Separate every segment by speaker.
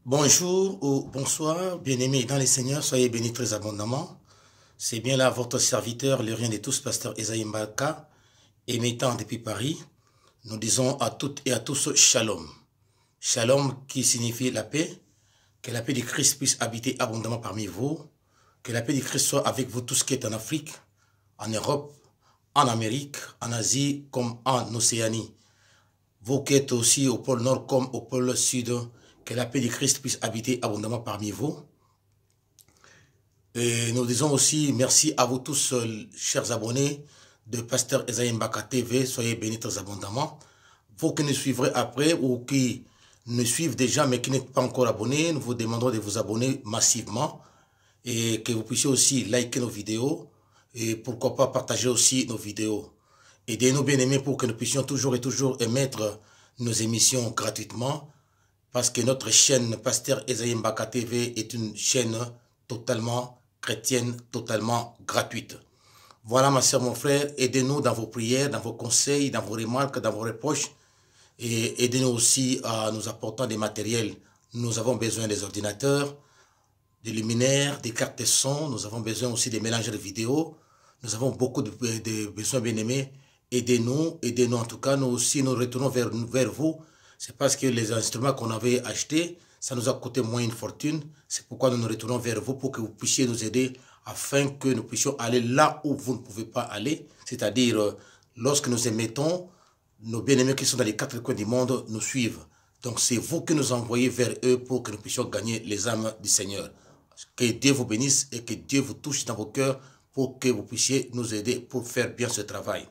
Speaker 1: Bonjour ou bonsoir, bien-aimés dans les Seigneurs, soyez bénis très abondamment. C'est bien là votre serviteur, le rien de tous, pasteur Esaïe Mbalka, émettant depuis Paris. Nous disons à toutes et à tous Shalom. Shalom qui signifie la paix. Que la paix du Christ puisse habiter abondamment parmi vous. Que la paix du Christ soit avec vous tous qui êtes en Afrique, en Europe, en Amérique, en Asie comme en Océanie. Vous qui êtes aussi au pôle Nord comme au pôle Sud, que la paix du Christ puisse habiter abondamment parmi vous. Et nous disons aussi merci à vous tous, chers abonnés de Pasteur Esaïe Mbaka TV. Soyez bénis très abondamment. Vous qui nous suivrez après ou qui nous suivent déjà mais qui n'êtes pas encore abonnés, nous vous demandons de vous abonner massivement et que vous puissiez aussi liker nos vidéos et pourquoi pas partager aussi nos vidéos. Aidez-nous bien aimés pour que nous puissions toujours émettre nos émissions gratuitement. Parce que notre chaîne Pasteur Esaïe Mbaka TV est une chaîne totalement chrétienne, totalement gratuite. Voilà ma soeur, mon frère, aidez-nous dans vos prières, dans vos conseils, dans vos remarques, dans vos reproches. Et aidez-nous aussi à nous apportant des matériels. Nous avons besoin des ordinateurs, des luminaires, des cartes son. Nous avons besoin aussi des mélangeurs vidéo. Nous avons beaucoup de besoins bien aimés. Aidez-nous en tout cas. Nous aussi, nous retournons vers vous. C'est parce que les instruments qu'on avait achetés, ça nous a coûté moins une fortune. C'est pourquoi nous nous retournons vers vous pour que vous puissiez nous aider afin que nous puissions aller là où vous ne pouvez pas aller. C'est-à-dire, lorsque nous émettons, nos bien-aimés qui sont dans les quatre coins du monde nous suivent. Donc c'est vous qui nous envoyez vers eux pour que nous puissions gagner les âmes du Seigneur. Que Dieu vous bénisse et que Dieu vous touche dans vos cœurs pour que vous puissiez nous aider pour faire bien ce travail.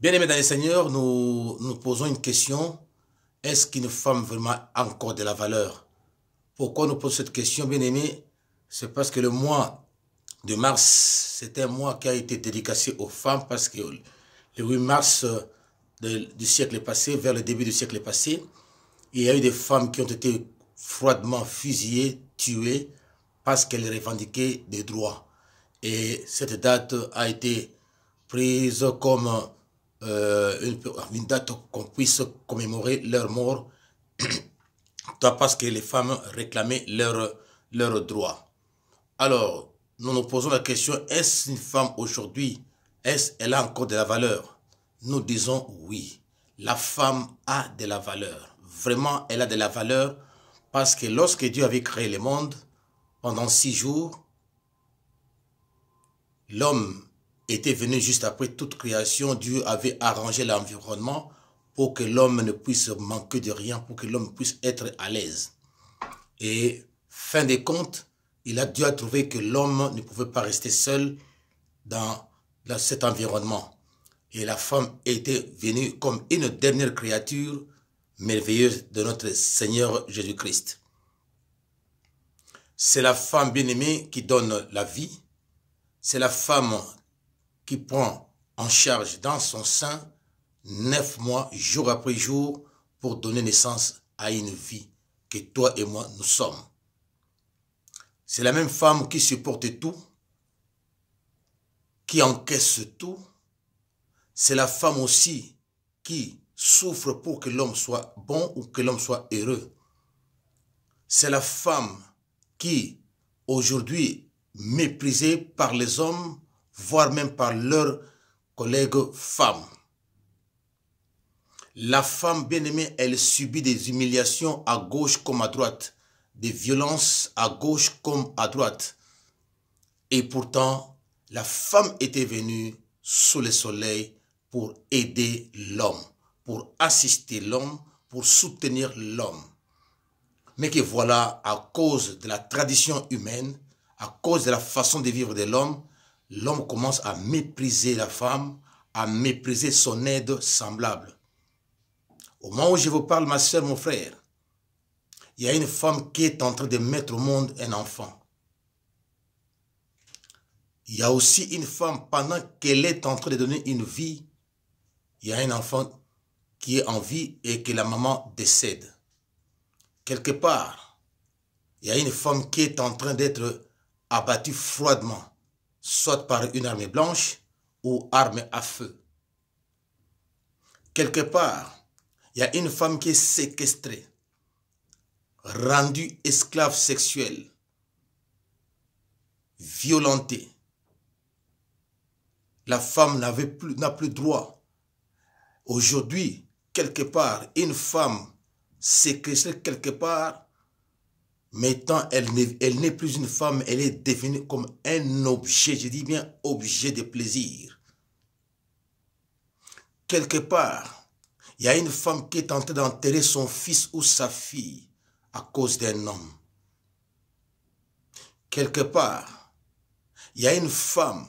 Speaker 1: Bien-aimés dans le Seigneur, nous posons une question. Est-ce qu'une femme vraiment a encore de la valeur? Pourquoi nous posons cette question, bien-aimés? C'est parce que le mois de mars, c'est un mois qui a été dédicacé aux femmes parce que le 8 mars du siècle passé, vers le début du siècle passé, il y a eu des femmes qui ont été froidement fusillées, tuées, parce qu'elles revendiquaient des droits. Et cette date a été prise comme une date qu'on puisse commémorer leur mort, parce que les femmes réclamaient leurs droits. Alors, nous nous posons la question, est-ce une femme aujourd'hui, elle a encore de la valeur? Nous disons oui, la femme a de la valeur. Vraiment, elle a de la valeur parce que lorsque Dieu avait créé le monde, pendant 6 jours, l'homme était venu juste après toute création. Dieu avait arrangé l'environnement pour que l'homme ne puisse manquer de rien, pour que l'homme puisse être à l'aise. Et fin des comptes, Dieu a trouvé que l'homme ne pouvait pas rester seul dans cet environnement. Et la femme était venue comme une dernière créature merveilleuse de notre Seigneur Jésus-Christ. C'est la femme bien-aimée qui donne la vie. C'est la femme qui prend en charge dans son sein 9 mois, jour après jour, pour donner naissance à une vie que toi et moi nous sommes. C'est la même femme qui supporte tout, qui encaisse tout. C'est la femme aussi qui souffre pour que l'homme soit bon ou que l'homme soit heureux. C'est la femme qui, aujourd'hui, méprisée par les hommes, voire même par leurs collègues femmes. La femme bien-aimée, elle subit des humiliations à gauche comme à droite, des violences à gauche comme à droite. Et pourtant, la femme était venue sous le soleil pour aider l'homme, pour assister l'homme, pour soutenir l'homme. Mais que voilà, à cause de la tradition humaine, à cause de la façon de vivre de l'homme commence à mépriser la femme, à mépriser son aide semblable. Au moment où je vous parle, ma soeur, mon frère, il y a une femme qui est en train de mettre au monde un enfant. Il y a aussi une femme, pendant qu'elle est en train de donner une vie, il y a un enfant qui est en vie et que la maman décède. Quelque part, il y a une femme qui est en train d'être abattue froidement, soit par une arme blanche ou arme à feu. Quelque part, il y a une femme qui est séquestrée. rendue esclave sexuelle, violentée. La femme n'a plus droit. Aujourd'hui, quelque part, une femme séquestrée quelque part, maintenant, elle n'est plus une femme, elle est devenue comme un objet, je dis bien objet de plaisir. Quelque part, il y a une femme qui est en train d'enterrer son fils ou sa fille à cause d'un homme. Quelque part, il y a une femme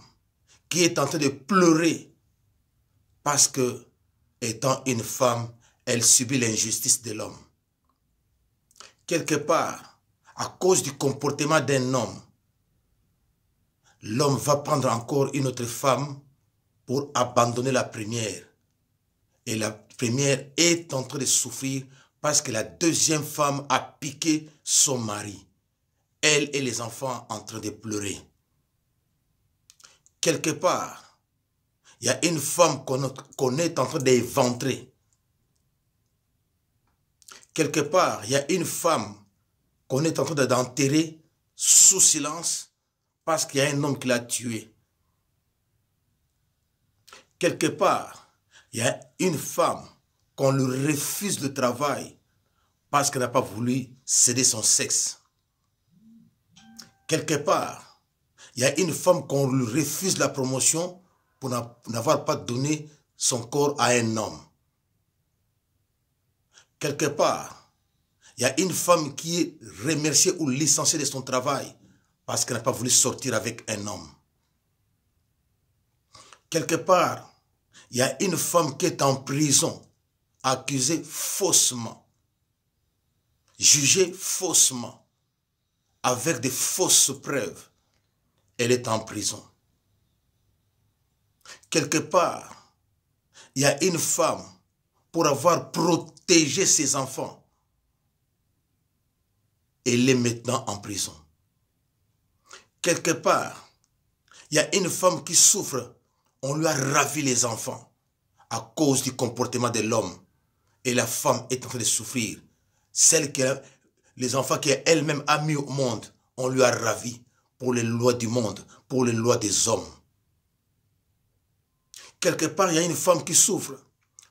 Speaker 1: qui est en train de pleurer parce que, étant une femme, elle subit l'injustice de l'homme. Quelque part, à cause du comportement d'un homme, l'homme va prendre encore une autre femme pour abandonner la première. Et la première est en train de souffrir parce que la deuxième femme a piqué son mari. Elle et les enfants en train de pleurer. Quelque part, il y a une femme qu'on est en train d'éventrer. Quelque part, il y a une femme qu'on est en train d'enterrer sous silence parce qu'il y a un homme qui l'a tué. Quelque part, il y a une femme qu'on lui refuse le travail parce qu'elle n'a pas voulu céder son sexe. Quelque part, il y a une femme qu'on lui refuse la promotion pour n'avoir pas donné son corps à un homme. Quelque part, il y a une femme qui est remerciée ou licenciée de son travail parce qu'elle n'a pas voulu sortir avec un homme. Quelque part, il y a une femme qui est en prison, accusée faussement, jugée faussement, avec de fausses preuves. Elle est en prison. Quelque part, il y a une femme, pour avoir protégé ses enfants, elle est maintenant en prison. Quelque part, il y a une femme qui souffre, on lui a ravi les enfants à cause du comportement de l'homme. Et la femme est en train de souffrir. Les enfants qu'elle-même a mis au monde, on lui a ravi pour les lois du monde, pour les lois des hommes. Quelque part, il y a une femme qui souffre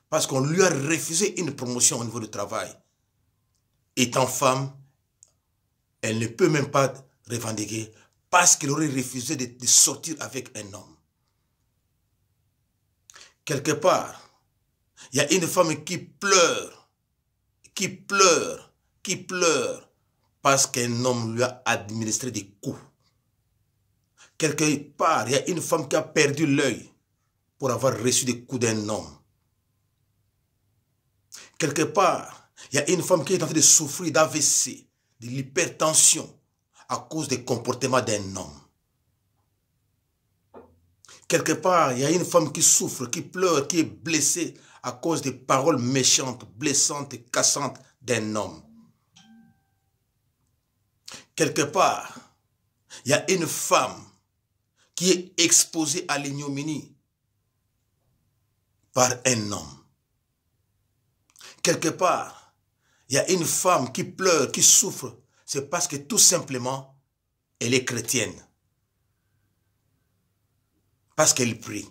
Speaker 1: parce qu'on lui a refusé une promotion au niveau du travail. Étant femme, elle ne peut même pas revendiquer parce qu'elle aurait refusé de sortir avec un homme. Quelque part, il y a une femme qui pleure parce qu'un homme lui a administré des coups. Quelque part, il y a une femme qui a perdu l'œil pour avoir reçu des coups d'un homme. Quelque part, il y a une femme qui est en train de souffrir d'AVC, de l'hypertension, à cause des comportements d'un homme. Quelque part, il y a une femme qui souffre, qui pleure, qui est blessée à cause des paroles méchantes, blessantes et cassantes d'un homme. Quelque part, il y a une femme qui est exposée à l'ignominie par un homme. Quelque part, il y a une femme qui pleure, qui souffre, c'est parce que tout simplement, elle est chrétienne. Parce qu'elle prie.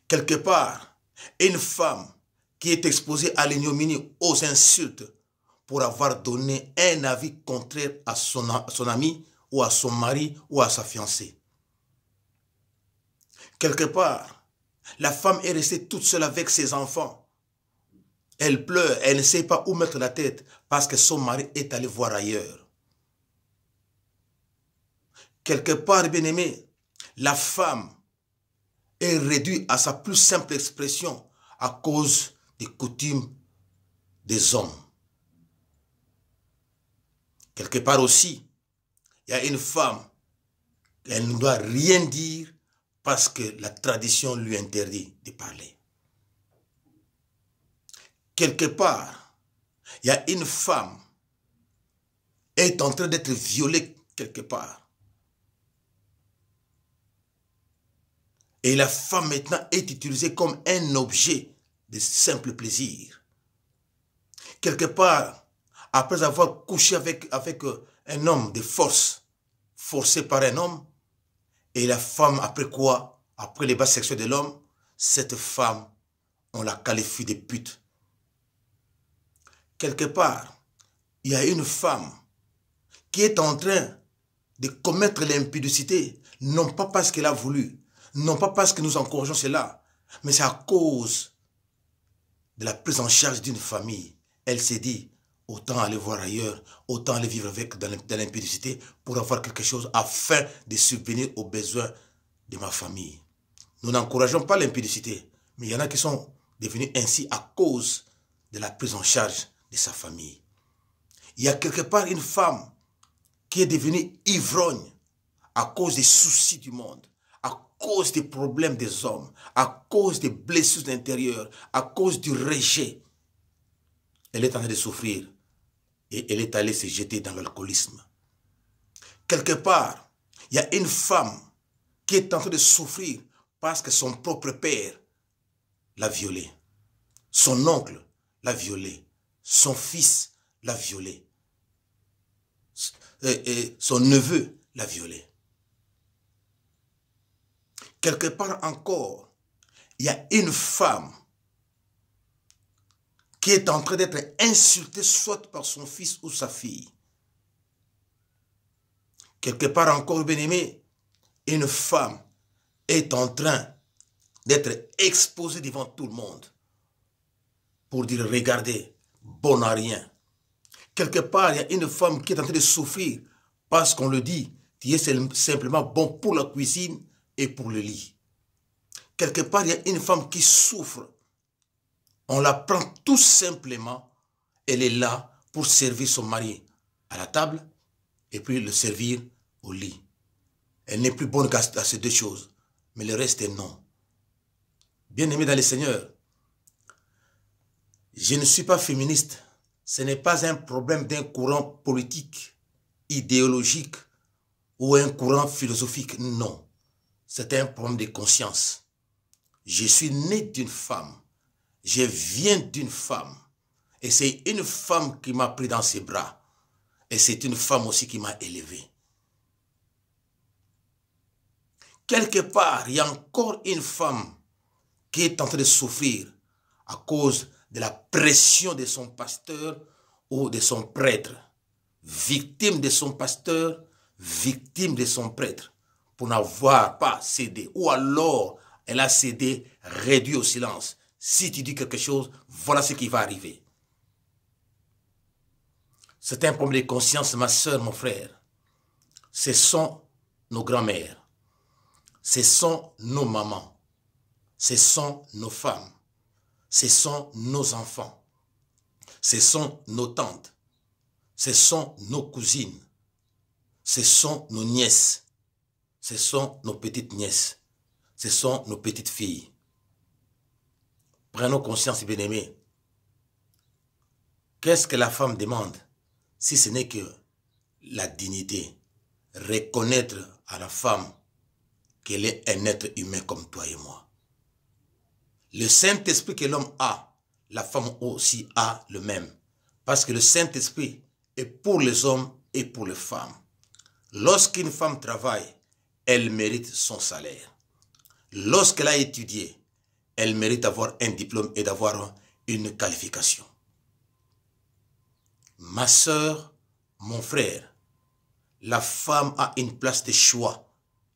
Speaker 1: Quelque part, une femme qui est exposée à l'ignominie, aux insultes, pour avoir donné un avis contraire à son ami, ou à son mari, ou à sa fiancée. Quelque part, la femme est restée toute seule avec ses enfants. Elle pleure, elle ne sait pas où mettre la tête, parce que son mari est allé voir ailleurs. Quelque part, bien-aimé, la femme est réduite à sa plus simple expression à cause des coutumes des hommes. Quelque part aussi, il y a une femme, elle ne doit rien dire parce que la tradition lui interdit de parler. Quelque part, il y a une femme qui est en train d'être violée quelque part. Et la femme maintenant est utilisée comme un objet de simple plaisir. Quelque part, après avoir couché avec un homme de force, forcé par un homme, et la femme, après quoi, après les bases sexuels de l'homme, cette femme, on la qualifie de pute. Quelque part, il y a une femme qui est en train de commettre l'impudicité, non pas parce qu'elle a voulu, non pas parce que nous encourageons cela, mais c'est à cause de la prise en charge d'une famille. Elle s'est dit, autant aller voir ailleurs, autant aller vivre avec dans l'impudicité pour avoir quelque chose afin de subvenir aux besoins de ma famille. Nous n'encourageons pas l'impudicité, mais il y en a qui sont devenus ainsi à cause de la prise en charge de sa famille. Il y a quelque part une femme qui est devenue ivrogne à cause des soucis du monde, à cause des problèmes des hommes, à cause des blessures intérieures, à cause du rejet. Elle est en train de souffrir et elle est allée se jeter dans l'alcoolisme. Quelque part, il y a une femme qui est en train de souffrir parce que son propre père l'a violée. Son oncle l'a violée. Son fils l'a violée. Son neveu l'a violée. Quelque part encore, il y a une femme qui est en train d'être insultée soit par son fils ou sa fille. Quelque part encore, bien-aimé, une femme est en train d'être exposée devant tout le monde pour dire, regardez, bon à rien. Quelque part, il y a une femme qui est en train de souffrir parce qu'on le dit, tu es simplement bon pour la cuisine et pour le lit. Quelque part, il y a une femme qui souffre. On la prend tout simplement, elle est là pour servir son mari à la table et puis le servir au lit. Elle n'est plus bonne qu'à ces deux choses, mais le reste est non. Bien-aimé dans le Seigneur, je ne suis pas féministe. Ce n'est pas un problème d'un courant politique, idéologique ou un courant philosophique. Non, c'est un problème de conscience. Je suis né d'une femme. Je viens d'une femme. Et c'est une femme qui m'a pris dans ses bras. Et c'est une femme aussi qui m'a élevé. Quelque part, il y a encore une femme qui est en train de souffrir à cause de la pression de son pasteur ou de son prêtre. Victime de son pasteur, victime de son prêtre, pour n'avoir pas cédé. Ou alors, elle a cédé, réduit au silence. Si tu dis quelque chose, voilà ce qui va arriver. C'est un problème de conscience, ma soeur, mon frère. Ce sont nos grands-mères. Ce sont nos mamans. Ce sont nos femmes. Ce sont nos enfants. Ce sont nos tantes. Ce sont nos cousines. Ce sont nos nièces. Ce sont nos petites nièces. Ce sont nos petites filles. Prenons conscience, bien-aimés. Qu'est-ce que la femme demande si ce n'est que la dignité? Reconnaître à la femme qu'elle est un être humain comme toi et moi. Le Saint-Esprit que l'homme a, la femme aussi a le même. Parce que le Saint-Esprit est pour les hommes et pour les femmes. Lorsqu'une femme travaille, elle mérite son salaire. Lorsqu'elle a étudié, elle mérite d'avoir un diplôme et d'avoir une qualification. Ma soeur, mon frère, la femme a une place de choix,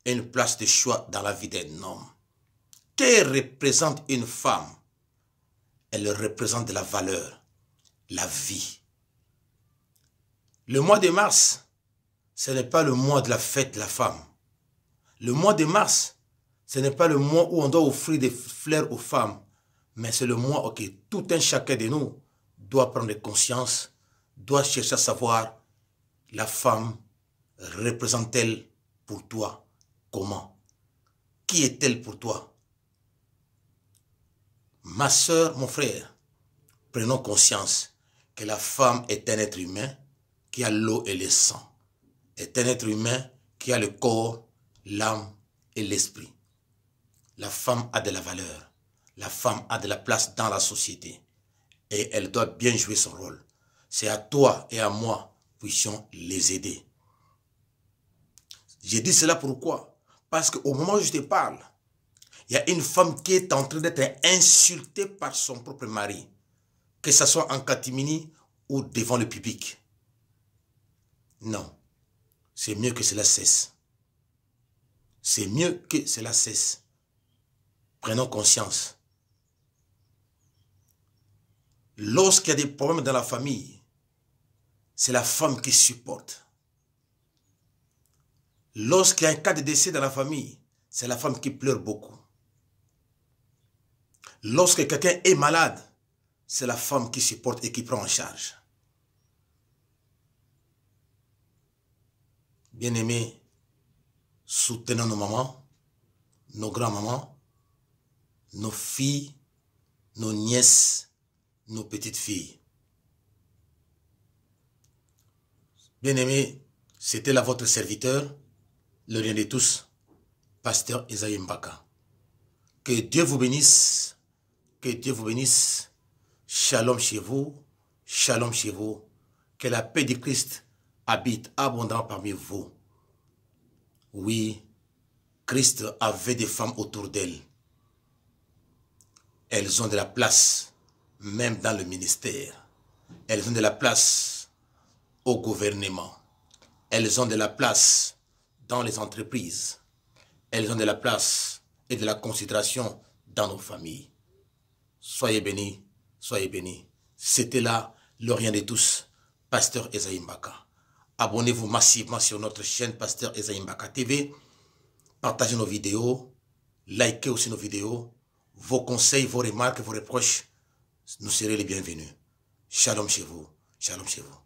Speaker 1: une place de choix dans la vie d'un homme. Que représente une femme? Elle représente de la valeur, la vie. Le mois de mars, ce n'est pas le mois de la fête de la femme. Le mois de mars, ce n'est pas le mois où on doit offrir des fleurs aux femmes, mais c'est le mois où tout un chacun de nous doit prendre conscience, doit chercher à savoir la femme représente-t-elle pour toi comment? Qui est-elle pour toi? Ma soeur, mon frère, prenons conscience que la femme est un être humain qui a l'eau et le sang, est un être humain qui a le corps, l'âme et l'esprit. La femme a de la valeur, la femme a de la place dans la société. et elle doit bien jouer son rôle. C'est à toi et à moi puissions les aider. J'ai dit cela pourquoi? Parce qu'au moment où je te parle, il y a une femme qui est en train d'être insultée par son propre mari, que ce soit en catimini ou devant le public. Non, c'est mieux que cela cesse. C'est mieux que cela cesse. Prenons conscience. Lorsqu'il y a des problèmes dans la famille, c'est la femme qui supporte. Lorsqu'il y a un cas de décès dans la famille, c'est la femme qui pleure beaucoup. Lorsque quelqu'un est malade, c'est la femme qui supporte et qui prend en charge. Bien-aimés, soutenons nos mamans, nos grands-mamans, nos filles, nos nièces, nos petites filles. Bien-aimés, c'était là votre serviteur, le rien de tous, Pasteur Esaïe Mbaka. Que Dieu vous bénisse, que Dieu vous bénisse. Shalom chez vous, shalom chez vous. Que la paix du Christ habite abondamment parmi vous. Oui, Christ avait des femmes autour d'elle. Elles ont de la place, même dans le ministère. Elles ont de la place au gouvernement. Elles ont de la place dans les entreprises. Elles ont de la place et de la considération dans nos familles. Soyez bénis, soyez bénis. C'était là le rien de tous, Pasteur Esaïe Mbaka. Abonnez-vous massivement sur notre chaîne Pasteur Esaïe Mbaka TV. Partagez nos vidéos, likez aussi nos vidéos. Vos conseils, vos remarques, vos reproches, nous serez les bienvenus. Shalom chez vous, shalom chez vous.